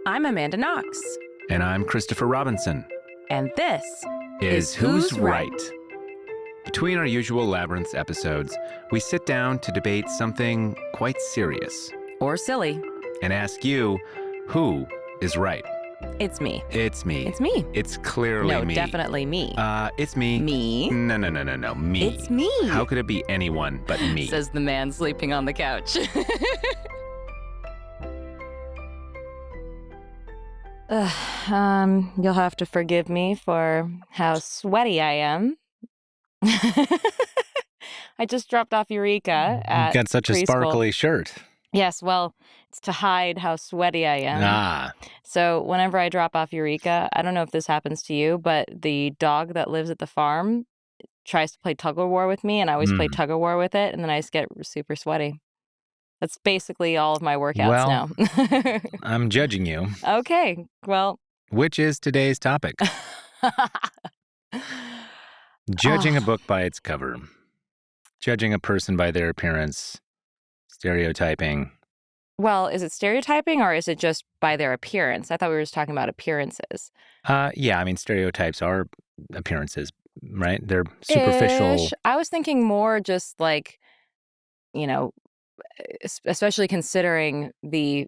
I'm Amanda Knox. And I'm Christopher Robinson. And this is Who's Right? Between our usual Labyrinths episodes, we sit down to debate something quite serious. Or silly. And ask you, who is right? It's me. It's me. It's me. It's clearly me. No, definitely me. It's me. Me? No, me. It's me. How could it be anyone but me? Says the man sleeping on the couch. You'll have to forgive me for how sweaty I am. I just dropped off Eureka at You've got such a preschool. sparkly shirt. Yes, well, it's to hide how sweaty I am. So whenever I drop off Eureka, I don't know if this happens to you, but the dog that lives at the farm tries to play tug-of-war with me, and I always play tug-of-war with it, and then I just get super sweaty. That's basically all of my workouts now. I'm judging you. Okay, well. Which is today's topic? Judging a book by its cover. Judging a person by their appearance. Stereotyping. Well, is it stereotyping or is it just by their appearance? I thought we were just talking about appearances. Yeah, I mean, stereotypes are appearances, right? They're superficial. I was thinking more just like, especially considering the,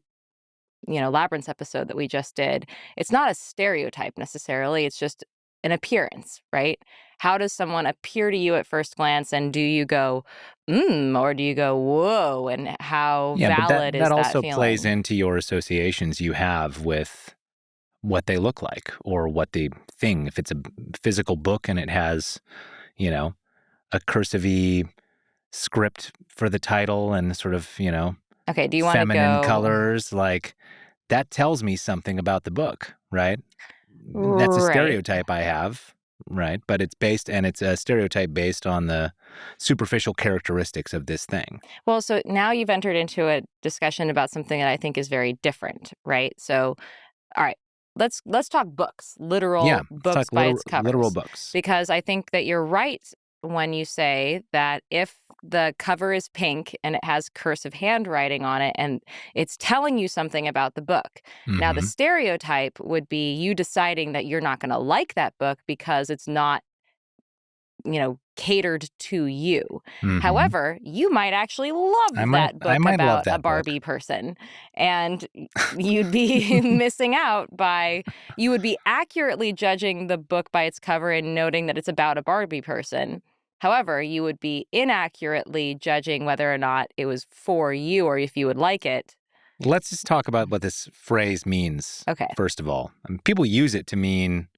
Labyrinths episode that we just did. It's not a stereotype necessarily. It's just an appearance, right? How does someone appear to you at first glance, and do you go, or do you go, whoa, and how valid is that feeling? That also plays into your associations you have with what they look like or what the thing, if it's a physical book and it has, a cursive-y script for the title and sort of, okay, do you want to feminine colors, like that tells me something about the book, right? That's a stereotype I have, right? But it's a stereotype based on the superficial characteristics of this thing. Well, so now you've entered into a discussion about something that I think is very different, right? So, all right, let's talk books, literal books by its covers. Literal books. Because I think that you're right when you say that if the cover is pink and it has cursive handwriting on it and it's telling you something about the book. Mm-hmm. Now, the stereotype would be you deciding that you're not going to like that book because it's not, catered to you. Mm-hmm. However, you might actually love that book about a Barbie person. And you'd be missing out you would be accurately judging the book by its cover and noting that it's about a Barbie person. However, you would be inaccurately judging whether or not it was for you or if you would like it. Let's just talk about what this phrase means. Okay. First of all, people use it to mean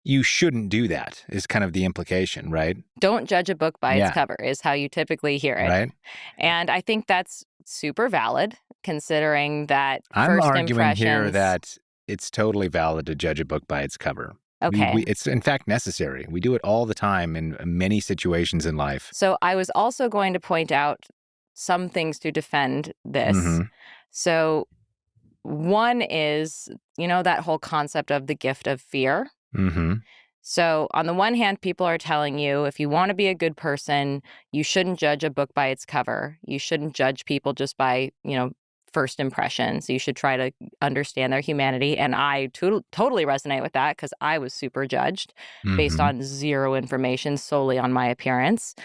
you shouldn't do that is kind of the implication, right? Don't judge a book by its cover is how you typically hear it. Right. And I think that's super valid considering that I'm arguing here that it's totally valid to judge a book by its cover. Okay. It's in fact necessary. We do it all the time in many situations in life. So I was also going to point out some things to defend this. Mm-hmm. So one is, that whole concept of the gift of fear. Mm-hmm. So on the one hand, people are telling you if you want to be a good person, you shouldn't judge a book by its cover. You shouldn't judge people just by, first impressions. You should try to understand their humanity. And I totally resonate with that because I was super judged based on zero information solely on my appearance.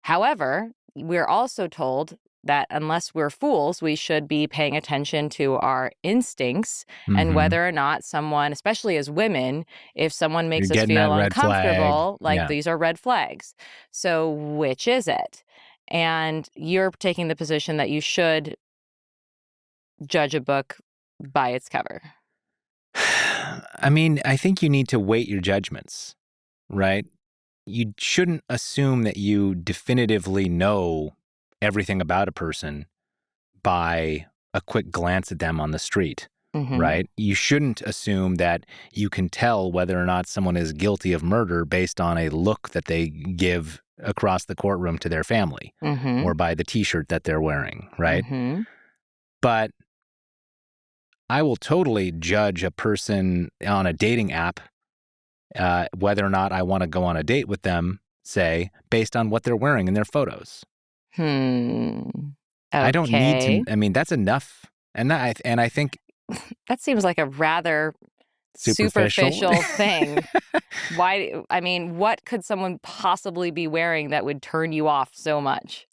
However, we're also told that unless we're fools, we should be paying attention to our instincts and whether or not someone, especially as women, if someone makes us feel uncomfortable, these are red flags. So which is it? And you're taking the position that you should judge a book by its cover. I mean, I think you need to weight your judgments, right? You shouldn't assume that you definitively know everything about a person by a quick glance at them on the street, right? You shouldn't assume that you can tell whether or not someone is guilty of murder based on a look that they give across the courtroom to their family or by the T-shirt that they're wearing, right? But I will totally judge a person on a dating app, whether or not I want to go on a date with them, say, based on what they're wearing in their photos. I don't need Okay. to. I mean, that's enough. And I think That seems like a rather superficial. superficial thing. Why? I mean, what could someone possibly be wearing that would turn you off so much?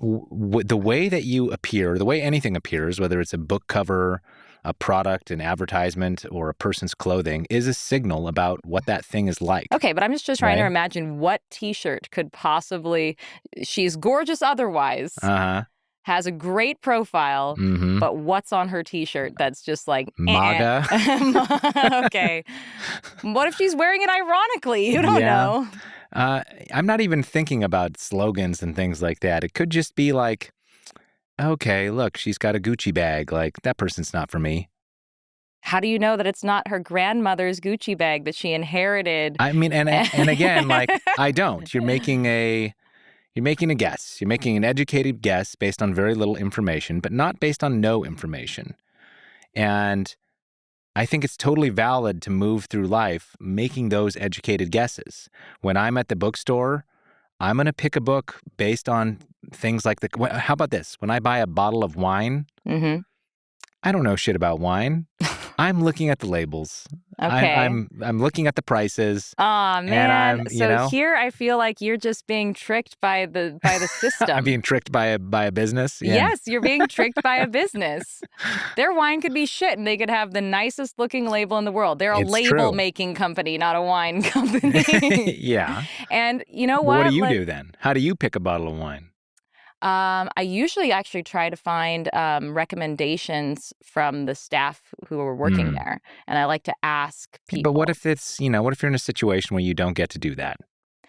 The way that you appear, the way anything appears, whether it's a book cover, a product, an advertisement, or a person's clothing, is a signal about what that thing is like, Okay, but I'm just trying to right? imagine what T-shirt could possibly. She's gorgeous otherwise, Uh-huh. has a great profile, Mm-hmm. but what's on her T-shirt that's just like, MAGA. okay. What if she's wearing it ironically? You don't Yeah. know. I'm not even thinking about slogans and things like that. It could just be like, okay, look, she's got a Gucci bag. Like, that person's not for me. How do you know that it's not her grandmother's Gucci bag that she inherited? I mean, and again, like, I don't. You're making a guess. You're making an educated guess based on very little information, but not based on no information. And I think it's totally valid to move through life making those educated guesses. When I'm at the bookstore, I'm going to pick a book based on things like how about this? When I buy a bottle of wine, Mm-hmm. I don't know shit about wine. I'm looking at the labels. Okay. I'm looking at the prices, Aw, and man. I'm, So here I feel like you're just being tricked by the I'm system. being tricked by a business. Yeah. Yes, you're being tricked by a business. Their wine could be shit and they could have the nicest looking label in the world. They're a It's label true. making company, not a wine company. Yeah. And you know But what what? do you do then? How do you pick a bottle of wine? I usually actually try to find recommendations from the staff who are working Hmm. there. And I like to ask But what people. if it's, what if you're in a situation where you don't get to do that?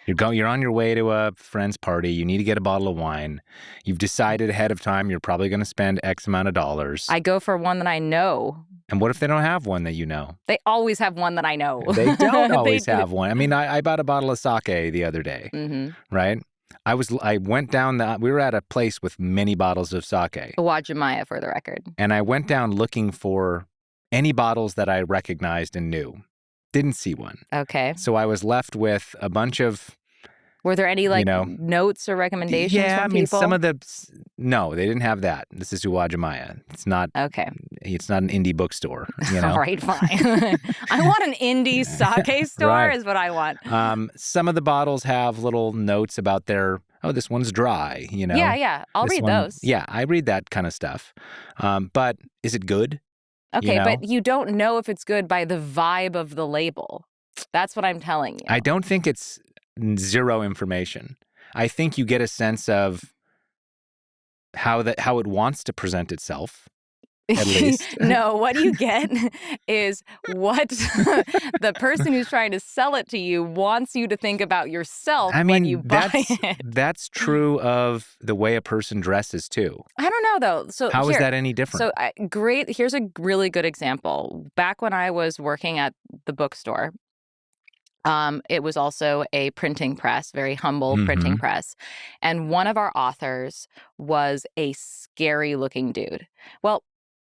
You're on your way to a friend's party. You need to get a bottle of wine. You've decided ahead of time you're probably going to spend X amount of dollars. I go for one that I know. And what if they don't have one that you know? They always have one that I know. They don't They always do. have one. I mean, I bought a bottle of sake the other day, Mm-hmm. right? I went down we were at a place with many bottles of sake. Wajimaya, for the record. And I went down looking for any bottles that I recognized and knew. Didn't see one. Okay. So I was left with a bunch of, Were there any notes or recommendations yeah, from I mean, people? some of no, they didn't have that. This is Uwajimaya. It's not Okay. It's not an indie bookstore, All right, fine. I want an indie sake store Right. is what I want. Some of the bottles have little notes about this one's dry, Yeah. I'll This read one, those. yeah, I read that kind of stuff. But is it good? Okay, but you don't know if it's good by the vibe of the label. That's what I'm telling you. I don't think it's zero information. I think you get a sense of how it wants to present itself, at least. No, what you get is what the person who's trying to sell it to you wants you to think about yourself when you buy it. That's true of the way a person dresses too. I don't know though. So How is that any different? So great. Here's a really good example. Back when I was working at the bookstore, it was also a printing press, very humble printing press. And one of our authors was a scary looking dude. Well,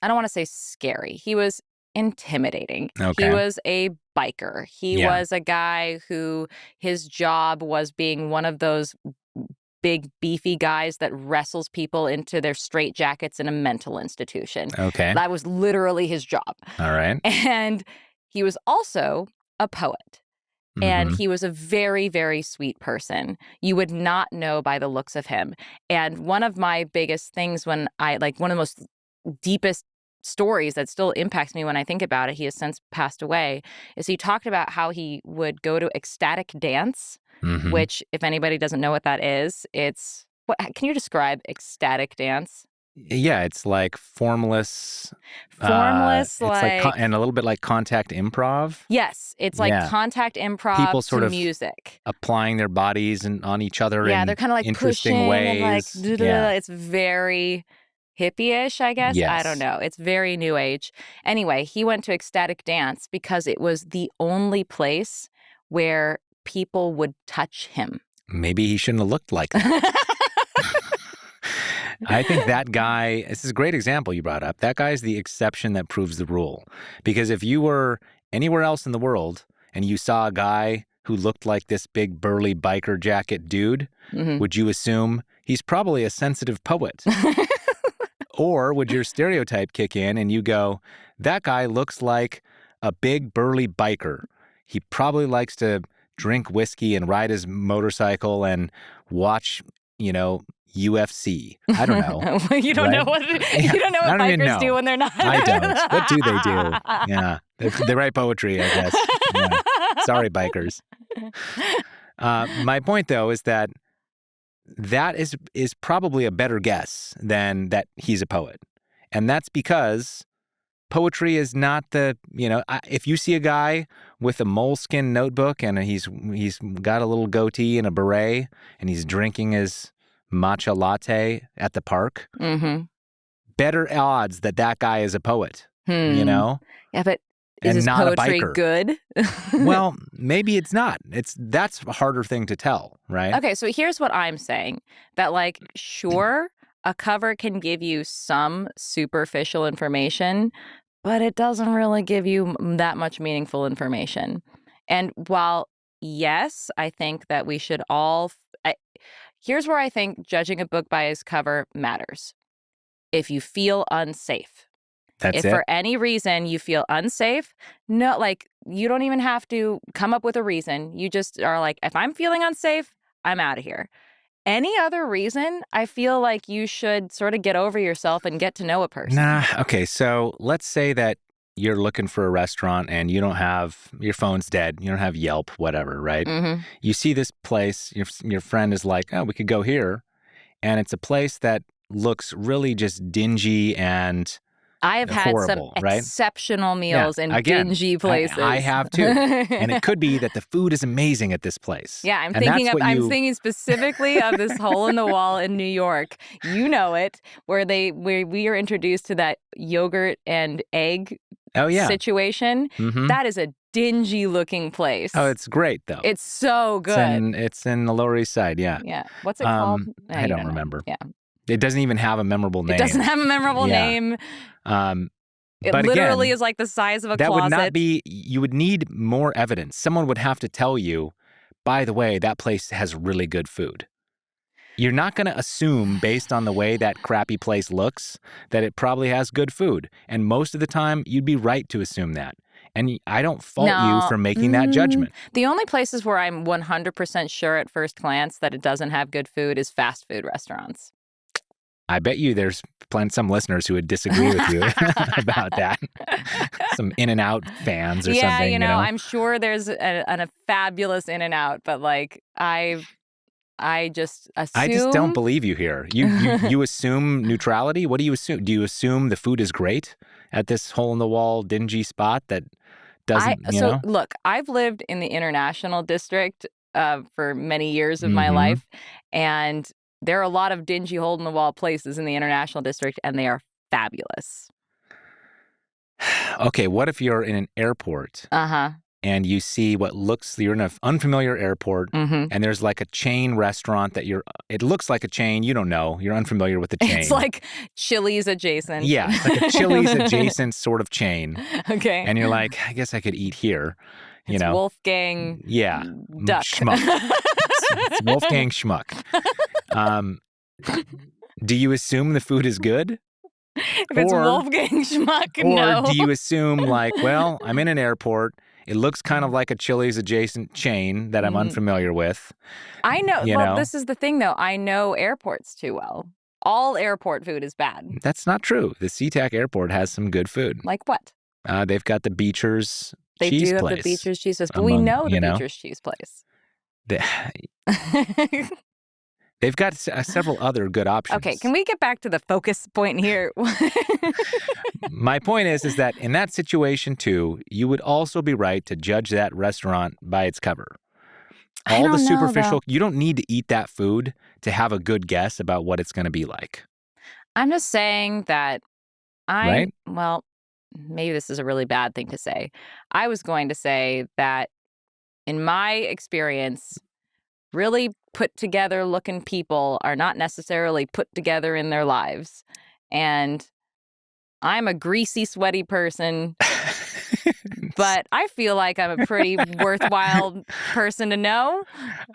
I don't want to say scary. He was intimidating. Okay. He was a biker. He Yeah. was a guy who his job was being one of those big, beefy guys that wrestles people into their straitjackets in a mental institution. Okay. That was literally his job. All right. And he was also a poet. And he was a very, very sweet person. You would not know by the looks of him. And one of my biggest things one of the most deepest stories that still impacts me when I think about it, he has since passed away, is he talked about how he would go to ecstatic dance, which, if anybody doesn't know what that is, can you describe ecstatic dance? Yeah, it's like formless. Formless, it's and a little bit like contact improv. Yes, it's like contact improv People to sort of music. Applying their bodies on each other in they're kind of like interesting pushing ways. and it's very hippie-ish, I guess. Yes. I don't know. It's very new age. Anyway, he went to ecstatic dance because it was the only place where people would touch him. Maybe he shouldn't have looked like that. I think that guy, this is a great example you brought up. That guy's the exception that proves the rule. Because if you were anywhere else in the world and you saw a guy who looked like this big burly biker jacket dude, would you assume he's probably a sensitive poet? Or would your stereotype kick in and you go, that guy looks like a big burly biker. He probably likes to drink whiskey and ride his motorcycle and watch, UFC. I don't know. You don't know right? what Yeah, you don't know I what don't even bikers know. do when they're not. I don't. What do they do? Yeah, they write poetry, I guess. Yeah. Sorry, bikers. My point, though, is that is probably a better guess than that he's a poet. And that's because poetry is not if you see a guy with a moleskin notebook and he's got a little goatee and a beret and he's drinking his matcha latte at the park, better odds that guy is a poet, Yeah, but is and his not a poetry biker. good? Well, maybe it's not. That's a harder thing to tell, right? Okay, so here's what I'm saying. That, sure, a cover can give you some superficial information, but it doesn't really give you that much meaningful information. And while, yes, I think that we should all... here's where I think judging a book by its cover matters. If you feel unsafe. If for any reason you feel unsafe, no, you don't even have to come up with a reason. You just are like, if I'm feeling unsafe, I'm out of here. Any other reason, I feel like you should sort of get over yourself and get to know a person. Nah, okay, so let's say that you're looking for a restaurant and you don't have, your phone's dead, you don't have Yelp, whatever, right? You see this place, your friend is like, oh, we could go here. And it's a place that looks really just dingy and I have had horrible, some right? exceptional meals in Again, dingy places. I have too. And it could be that the food is amazing at this place. Yeah, I'm thinking specifically of this hole in the wall in New York. You know it, where we are introduced to that yogurt and egg situation. That is a dingy looking place. Oh, it's great though. It's so good. It's in the Lower East Side, yeah. Yeah. What's it called? I don't remember. Yeah. It doesn't even have a memorable name. It doesn't have a memorable name. It but literally again, is like the size of a that closet. would not be, you would need more evidence. Someone would have to tell you, by the way, that place has really good food. You're not going to assume, based on the way that crappy place looks, that it probably has good food. And most of the time, you'd be right to assume that. And I don't fault you for making that judgment. The only places where I'm 100% sure at first glance that it doesn't have good food is fast food restaurants. I bet you there's some listeners who would disagree with you about that. Some In-N-Out fans or something. Yeah, I'm sure there's a fabulous In-N-Out, but I just assume... I just don't believe you here. You assume neutrality? What do you assume? Do you assume the food is great at this hole-in-the-wall, dingy spot that doesn't, So, look, I've lived in the International District for many years of my life, and there are a lot of dingy hole-in-the-wall places in the International District, and they are fabulous. Okay, what if you're in an airport and you see you're in an unfamiliar airport and there's like a chain restaurant it looks like a chain, you don't know, you're unfamiliar with the chain. It's like Chili's adjacent. Yeah, it's like a Chili's adjacent sort of chain. Okay. And you're like, I guess I could eat here. It's Wolfgang Duck. Schmuck. It's Wolfgang Schmuck. Do you assume the food is good? If it's Wolfgang Schmuck, no. Or do you assume well, I'm in an airport. It looks kind of like a Chili's adjacent chain that I'm unfamiliar with. I know. This is the thing, though. I know airports too well. All airport food is bad. That's not true. The SeaTac Airport has some good food. Like what? They've got the Beecher's They cheese do place. have the Beecher's cheese place, but we know the Beecher's cheese place. They've got several other good options. Okay, can we get back to the focus point here? My point is that in that situation, too, you would also be right to judge that restaurant by its cover. All the superficial, you don't need to eat that food to have a good guess about what it's going to be like. I'm just saying that well, maybe this is a really bad thing to say. I was going to say that in my experience, really put together looking people are not necessarily put together in their lives. And I'm a greasy, sweaty person but I feel like I'm a pretty worthwhile person to know.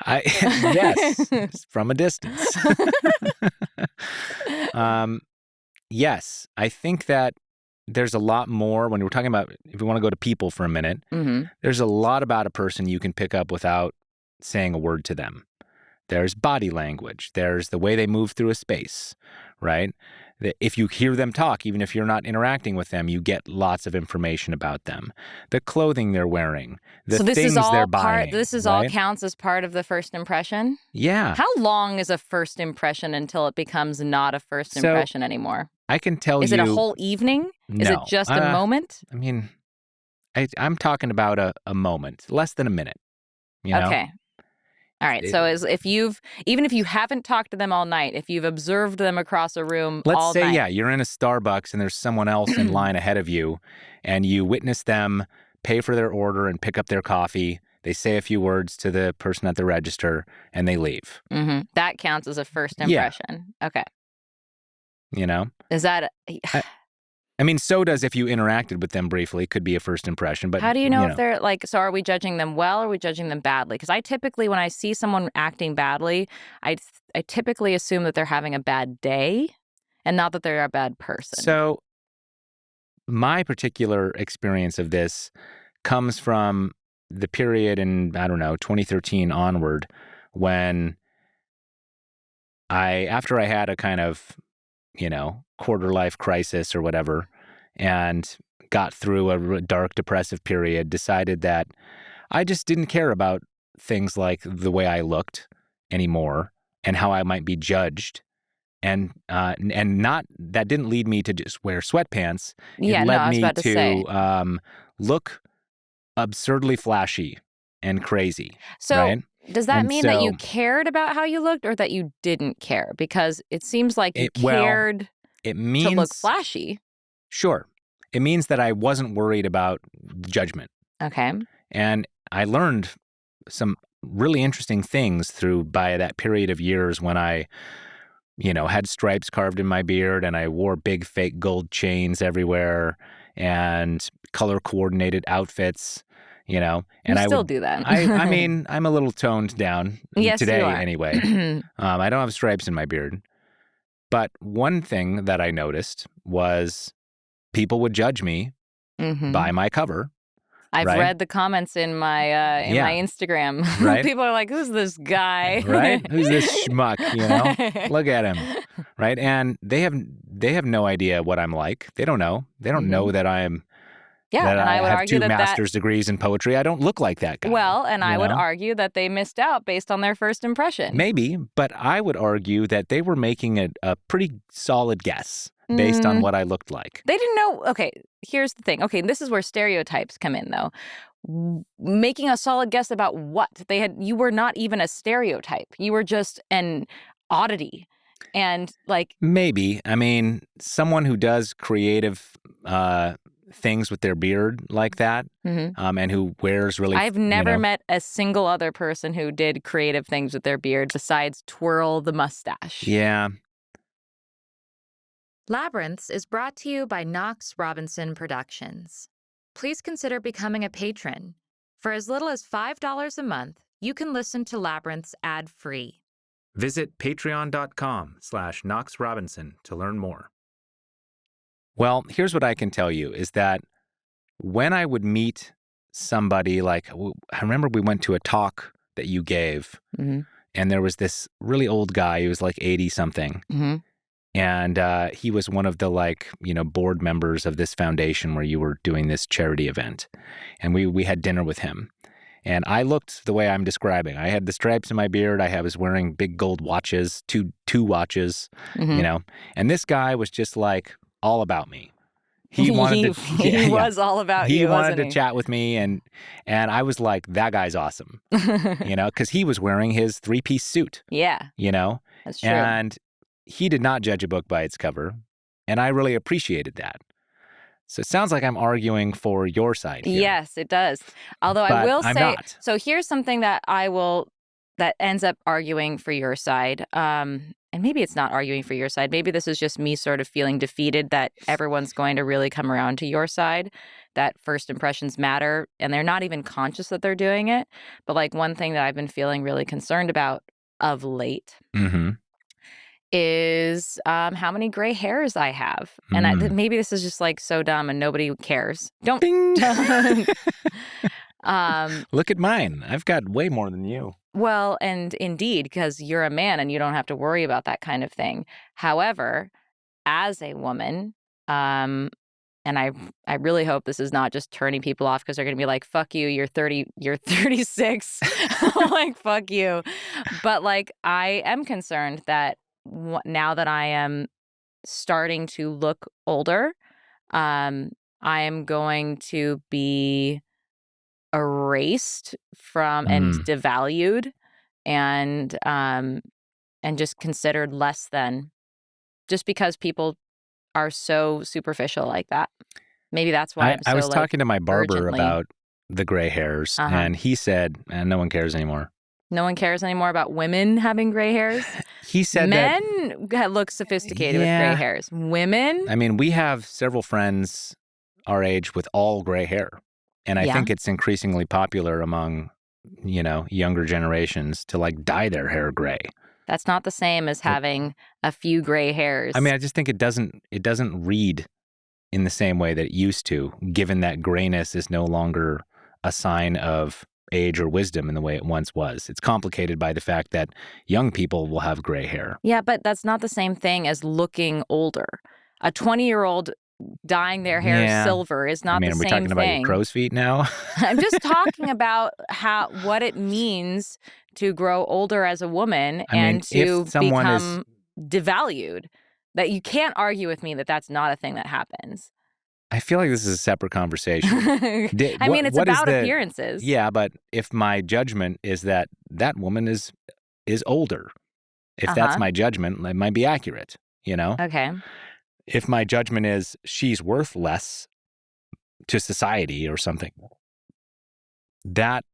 Yes, from a distance. Yes, I think that there's a lot more when we're talking about, if we want to go to people for a minute, there's a lot about a person you can pick up without saying a word to them. There's body language. There's the way they move through a space, right? If you hear them talk, even if you're not interacting with them, you get lots of information about them. The clothing they're wearing, the things they're buying. This is right? all counts as part of the first impression? Yeah. How long is a first impression until it becomes not a first impression anymore? I can tell you. Is it a whole evening? No. Is it just a moment? I mean, I'm talking about a moment, less than a minute. You know? Okay. All right. So even if you haven't talked to them all night, if you've observed them across a room all night. Let's say, yeah, you're in a Starbucks and there's someone else in line ahead of you and you witness them pay for their order and pick up their coffee. They say a few words to the person at the register and they leave. That counts as a first impression. Yeah. Okay. You know? Is that... I mean, so does if you interacted with them briefly, could be a first impression. But how do you know if they're like, so are we judging them well or are we judging them badly? Because I typically, when I see someone acting badly, I typically assume that they're having a bad day and not that they're a bad person. So my particular experience of this comes from the period in, 2013 onward, when after I had a kind of, quarter life crisis or whatever, and got through a dark depressive period, decided that I just didn't care about things like the way I looked anymore and how I might be judged. And not that didn't lead me to just wear sweatpants. Yeah, it led I was me about to say. Look absurdly flashy and crazy. So right? Does that mean that you cared about how you looked or that you didn't care? Because it seems like you cared to look flashy. Sure. It means that I wasn't worried about judgment. Okay. And I learned some really interesting things by that period of years when I, had stripes carved in my beard and I wore big fake gold chains everywhere and color coordinated outfits. And I still do that. I mean, I'm a little toned down today anyway. I don't have stripes in my beard. But one thing that I noticed was people would judge me by my cover. I've read the comments in my my Instagram. Right? People are like, "Who's this guy? Right? Who's this schmuck? Look at him." Right? And they have no idea what I'm like. They don't know. They don't know that I'm. Yeah, that and I would have argue two master's degrees in poetry. I don't look like that guy. Well, and I would argue that they missed out based on their first impression. Maybe, but I would argue that they were making a pretty solid guess based on what I looked like. They didn't know. Okay, here's the thing. Okay, this is where stereotypes come in, though. Making a solid guess about what you were not even a stereotype. You were just an oddity. And maybe, I mean, someone who does creative things with their beard like that, and who wears really. I've never met a single other person who did creative things with their beard besides twirl the mustache. Yeah. Labyrinths is brought to you by Knox Robinson Productions. Please consider becoming a patron. For as little as $5 a month, you can listen to Labyrinths ad-free. Visit patreon.com/Knox Robinson to learn more. Well, here's what I can tell you is that when I would meet somebody, like, I remember we went to a talk that you gave, and there was this really old guy, he was like 80-something, and he was one of the board members of this foundation where you were doing this charity event, and we had dinner with him. And I looked the way I'm describing. I had the stripes in my beard. I was wearing big gold watches, two watches, and this guy was just all about me. He wanted to. He was all about you. He wanted to chat with me, and I was like, that guy's awesome, because he was wearing his 3-piece suit. Yeah, that's true. And he did not judge a book by its cover, and I really appreciated that. So it sounds like I'm arguing for your side here. Yes, it does. Although I will say, so here's something that I will that ends up arguing for your side. And maybe it's not arguing for your side. Maybe this is just me sort of feeling defeated that everyone's going to really come around to your side, that first impressions matter, and they're not even conscious that they're doing it. But like one thing that I've been feeling really concerned about of late Mm-hmm. is how many gray hairs I have. And maybe this is just like so dumb and nobody cares. Don't. Ding! um, Look at mine. I've got way more than you. Well, and indeed, because you're a man and you don't have to worry about that kind of thing. However, as a woman, and I really hope this is not just turning people off because they're going to be like, fuck you, you're 30, you're 36. Like, fuck you. But like, I am concerned that now that I am starting to look older, I am going to be erased from and devalued and just considered less than, just because people are so superficial like that. Maybe that's why I was talking to my barber urgently about the gray hairs, and he said, no one cares anymore. No one cares anymore about women having gray hairs. He said men look sophisticated with gray hairs. Women? I mean, we have several friends our age with all gray hair. And I think it's increasingly popular among, younger generations to like dye their hair gray. That's not the same as having a few gray hairs. I mean, I just think it doesn't read in the same way that it used to, given that grayness is no longer a sign of age or wisdom in the way it once was. It's complicated by the fact that young people will have gray hair. Yeah, but that's not the same thing as looking older. A 20-year-old dyeing their hair silver is not the same thing. Are we talking about your crow's feet now? I'm just talking about what it means to grow older as a woman and to become devalued. That you can't argue with me that that's not a thing that happens. I feel like this is a separate conversation. I mean, it's about appearances. Yeah, but if my judgment is that woman is older, if that's my judgment, it might be accurate, Okay. If my judgment is she's worth less to society or something, that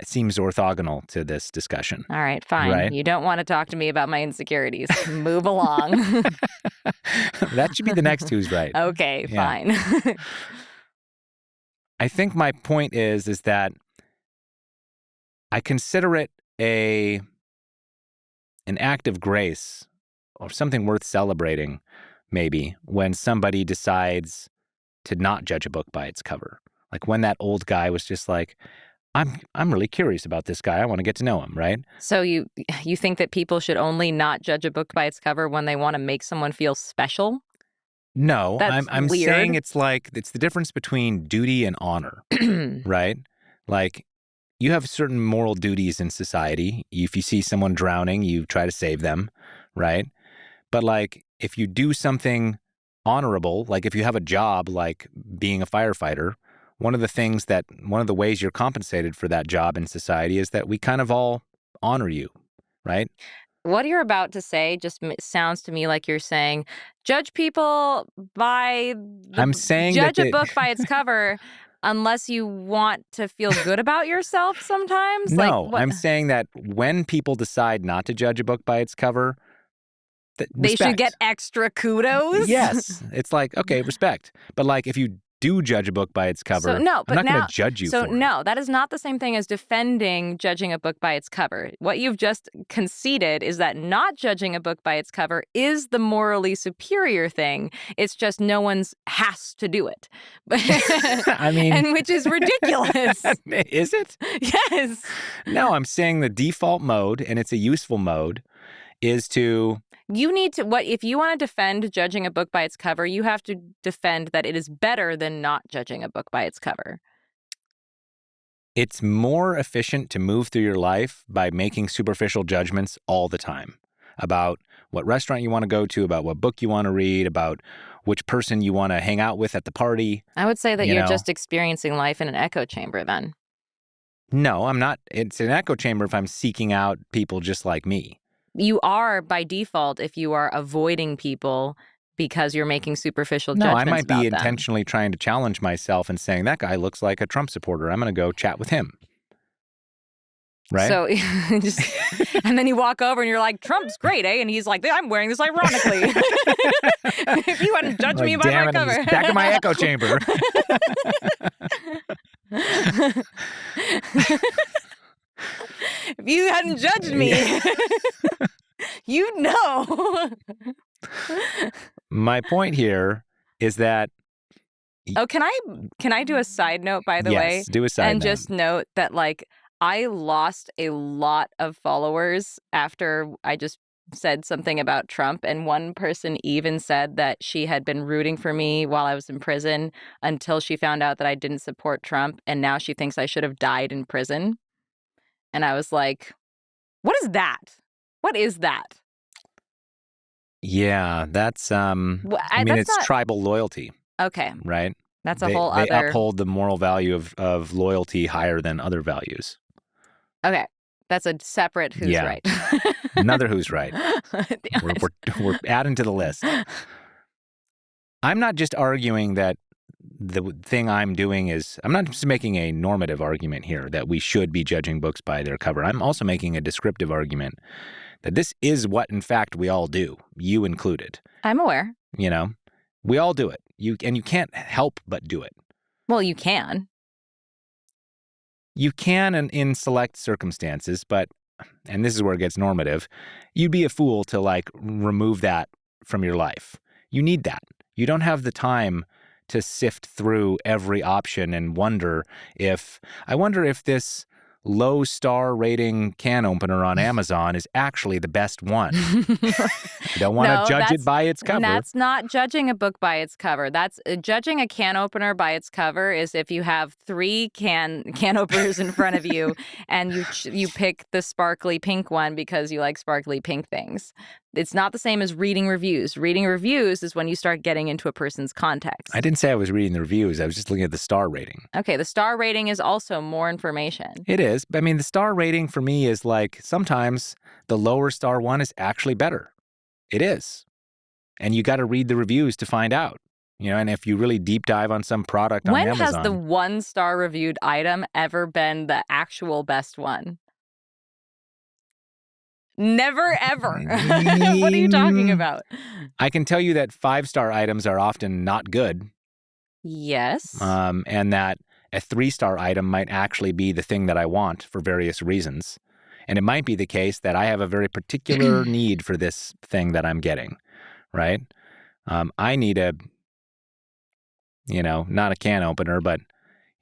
seems orthogonal to this discussion. All right, fine. Right? You don't want to talk to me about my insecurities. Move along. That should be the next who's right. Okay, fine. I think my point is that I consider it an act of grace or something worth celebrating, maybe, when somebody decides to not judge a book by its cover. Like when that old guy was just like, I'm really curious about this guy. I want to get to know him, right? So you think that people should only not judge a book by its cover when they want to make someone feel special? No, I'm weird. saying it's the difference between duty and honor, right? Like you have certain moral duties in society. If you see someone drowning, you try to save them, right? But like if you do something honorable, like if you have a job like being a firefighter, one of the ways you're compensated for that job in society is that we kind of all honor you, right? What you're about to say just sounds to me like you're saying, judge people by judge a book by its cover unless you want to feel good about yourself sometimes? No, I'm saying that when people decide not to judge a book by its cover, they should get extra kudos? Yes. It's like, okay, respect. But like if you do judge a book by its cover, I'm not going to judge you for it. So no, that is not the same thing as defending judging a book by its cover. What you've just conceded is that not judging a book by its cover is the morally superior thing. It's just no one's has to do it. I mean... and which is ridiculous. Is it? Yes. No, I'm saying the default mode, and it's a useful mode, is to... You need to, if you want to defend judging a book by its cover, you have to defend that it is better than not judging a book by its cover. It's more efficient to move through your life by making superficial judgments all the time about what restaurant you want to go to, about what book you want to read, about which person you want to hang out with at the party. I would say that you're just experiencing life in an echo chamber then. No, I'm not. It's an echo chamber if I'm seeking out people just like me. You are by default if you are avoiding people because you're making superficial judgments. No, I might be intentionally trying to challenge myself and saying, that guy looks like a Trump supporter. I'm going to go chat with him. right? So just, and then you walk over and you're like, Trump's great, eh? And he's like, I'm wearing this ironically. If you hadn't judged me Like, by damn my it, I'm cover. just back in my echo chamber. If you hadn't judged me, you'd know. My point here is that Oh, can I do a side note, by the way? yes, do a side And note. just note that, like, I lost a lot of followers after I just said something about Trump. And one person even said that she had been rooting for me while I was in prison until she found out that I didn't support Trump. And now she thinks I should have died in prison. And I was like, what is that? What is that? Yeah, that's I mean, That's it's not tribal loyalty, okay. right? That's a They whole they other. uphold the moral value of loyalty higher than other values. Okay, that's a separate who's Yeah. right. Another who's right. Damn it. We're adding to the list. I'm not just arguing that the thing I'm doing is, I'm not just making a normative argument here that we should be judging books by their cover. I'm also making a descriptive argument that this is what, in fact, we all do, you included. I'm aware. You know, we all do it. You can't help but do it. Well, you can. You can in select circumstances, but, and this is where it gets normative, you'd be a fool to like remove that from your life. You need that. You don't have the time to sift through every option and I wonder if this low star rating can opener on Amazon is actually the best one. You don't want to judge it by its cover. That's not judging a book by its cover. That's judging a can opener by its cover is if you have 3 can openers in front of you and you pick the sparkly pink one because you like sparkly pink things. It's not the same as reading reviews. Reading reviews is when you start getting into a person's context. I didn't say I was reading the reviews. I was just looking at the star rating. Okay, the star rating is also more information. It is. I mean, the star rating for me is like sometimes the lower star one is actually better. It is. And you got to read the reviews to find out. You know, and if you really deep dive on some product on Amazon. When has the 1-star reviewed item ever been the actual best one? Never, ever. What are you talking about? I can tell you that 5-star items are often not good. Yes. And that a 3-star item might actually be the thing that I want for various reasons. And it might be the case that I have a very particular need for this thing that I'm getting, right? I need not a can opener, but,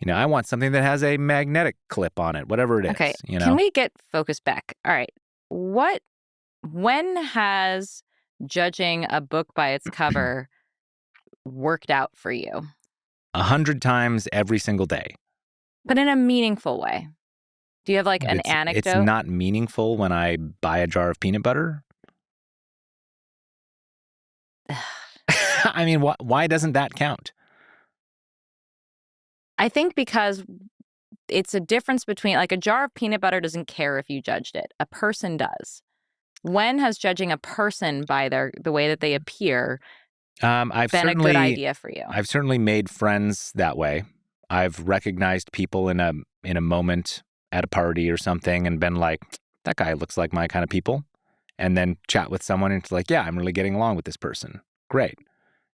I want something that has a magnetic clip on it, whatever it is. Okay, can we get focused back? All right. When has judging a book by its cover worked out for you? 100 times every single day. But in a meaningful way. Do you have like an anecdote? It's not meaningful when I buy a jar of peanut butter. I mean, why doesn't that count? I think because it's a difference between, like, a jar of peanut butter doesn't care if you judged it. A person does. When has judging a person by the way that they appear been a good idea for you? I've certainly made friends that way. I've recognized people in a moment at a party or something and been like, that guy looks like my kind of people. And then chat with someone and it's like, yeah, I'm really getting along with this person. Great.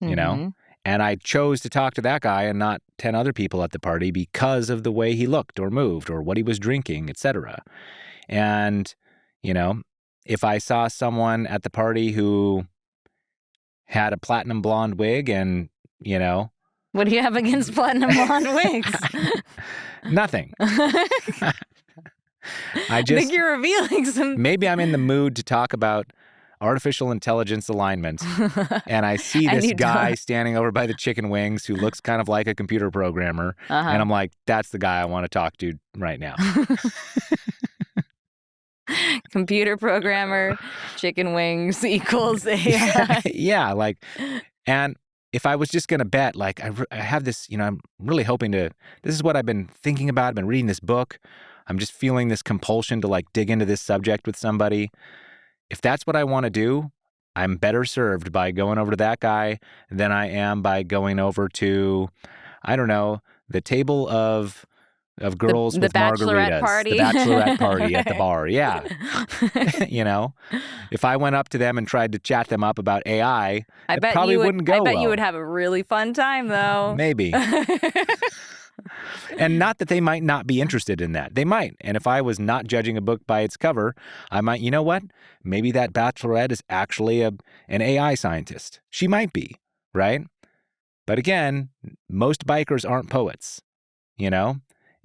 You know? And I chose to talk to that guy and not 10 other people at the party because of the way he looked or moved or what he was drinking, etc. And, if I saw someone at the party who had a platinum blonde wig and, What do you have against platinum blonde wigs? Nothing. I think you're revealing some. Maybe I'm in the mood to talk about artificial intelligence alignment, and I see this guy standing over by the chicken wings who looks kind of like a computer programmer, and I'm like, that's the guy I want to talk to right now. Computer programmer, chicken wings equals AI. Yeah, and if I was just going to bet, I have this, I'm really hoping this is what I've been thinking about. I've been reading this book. I'm just feeling this compulsion to dig into this subject with somebody. If that's what I want to do, I'm better served by going over to that guy than I am by going over to, I don't know, the table of of girls the with bachelorette margaritas. party. The bachelorette party at the bar. Yeah. You know, if I went up to them and tried to chat them up about AI, I it bet probably you would. wouldn't go I bet well. you would have a really fun time, though. Maybe. And not that they might not be interested in that. They might. And if I was not judging a book by its cover, I might, you know what? Maybe that bachelorette is actually an AI scientist. She might be, right? But again, most bikers aren't poets, you know?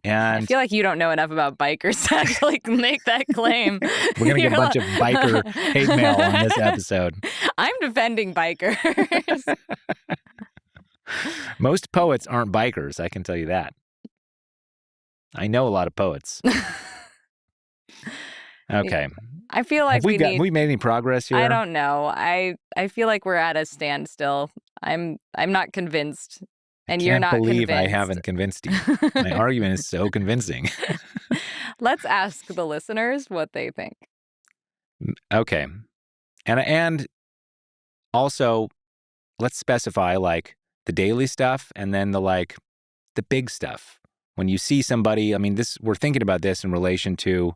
I And feel like you don't know enough about bikers to actually make that claim. we're going to get a bunch of biker hate mail on this episode. I'm defending bikers. Most poets aren't bikers, I can tell you that. I know a lot of poets. Okay. I feel like Have we made any progress here? I don't know. I feel like we're at a standstill. I'm not convinced, and you're not convinced. I can't believe I haven't convinced you. My argument is so convincing. Let's ask the listeners what they think. Okay. And also, let's specify like the daily stuff and then the big stuff. When you see somebody, I mean, we're thinking about this in relation to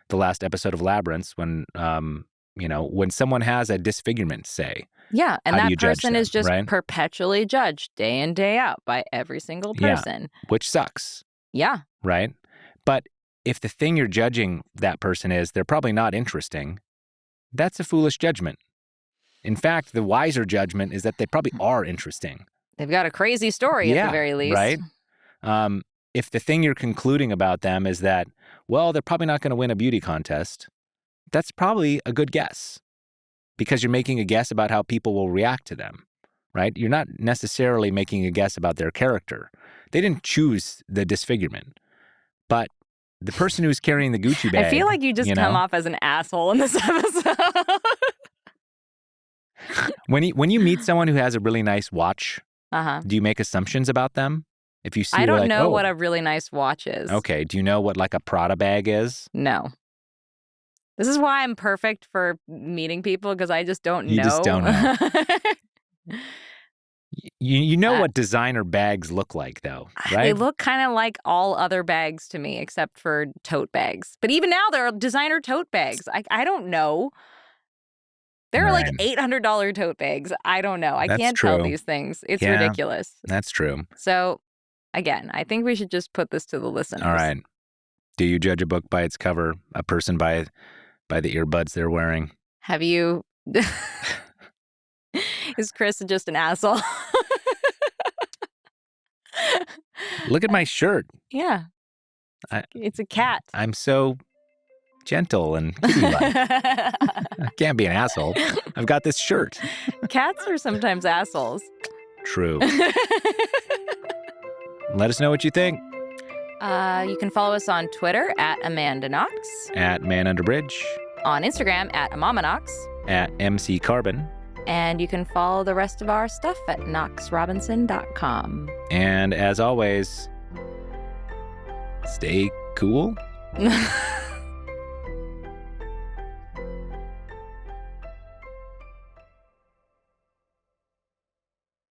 the last episode of Labyrinths when, when someone has a disfigurement, say. Yeah, and how do that you judge person them, is just right? perpetually judged day in, day out by every single person. Yeah, which sucks. Yeah. Right? But if the thing you're judging that person is, they're probably not interesting, that's a foolish judgment. In fact, the wiser judgment is that they probably are interesting. They've got a crazy story at the very least. Right? If the thing you're concluding about them is that, well, they're probably not going to win a beauty contest, that's probably a good guess because you're making a guess about how people will react to them, right? You're not necessarily making a guess about their character. They didn't choose the disfigurement, but the person who's carrying the Gucci bag. I feel like you just come off as an asshole in this episode. When you meet someone who has a really nice watch, do you make assumptions about them? If you see, I don't know what a really nice watch is. Okay. Do you know what like a Prada bag is? No. This is why I'm perfect for meeting people because I just don't know. You just don't know. You know what designer bags look like, though, right? They look kind of like all other bags to me, except for tote bags. But even now, there are designer tote bags. I don't know. There are like $800 tote bags. I don't know. I can't tell these things. It's ridiculous. That's true. So, again, I think we should just put this to the listeners. All right. Do you judge a book by its cover, a person by the earbuds they're wearing? Have you... Is Chris just an asshole? Look at my shirt. Yeah. It's a cat. I'm so gentle and kitty-like. I can't be an asshole. I've got this shirt. Cats are sometimes assholes. True. Let us know what you think. You can follow us on Twitter at Amanda Knox. At ManUnderBridge. On Instagram at AmamaKnox. At MC Carbon. And you can follow the rest of our stuff at knoxrobinson.com. And as always, stay cool.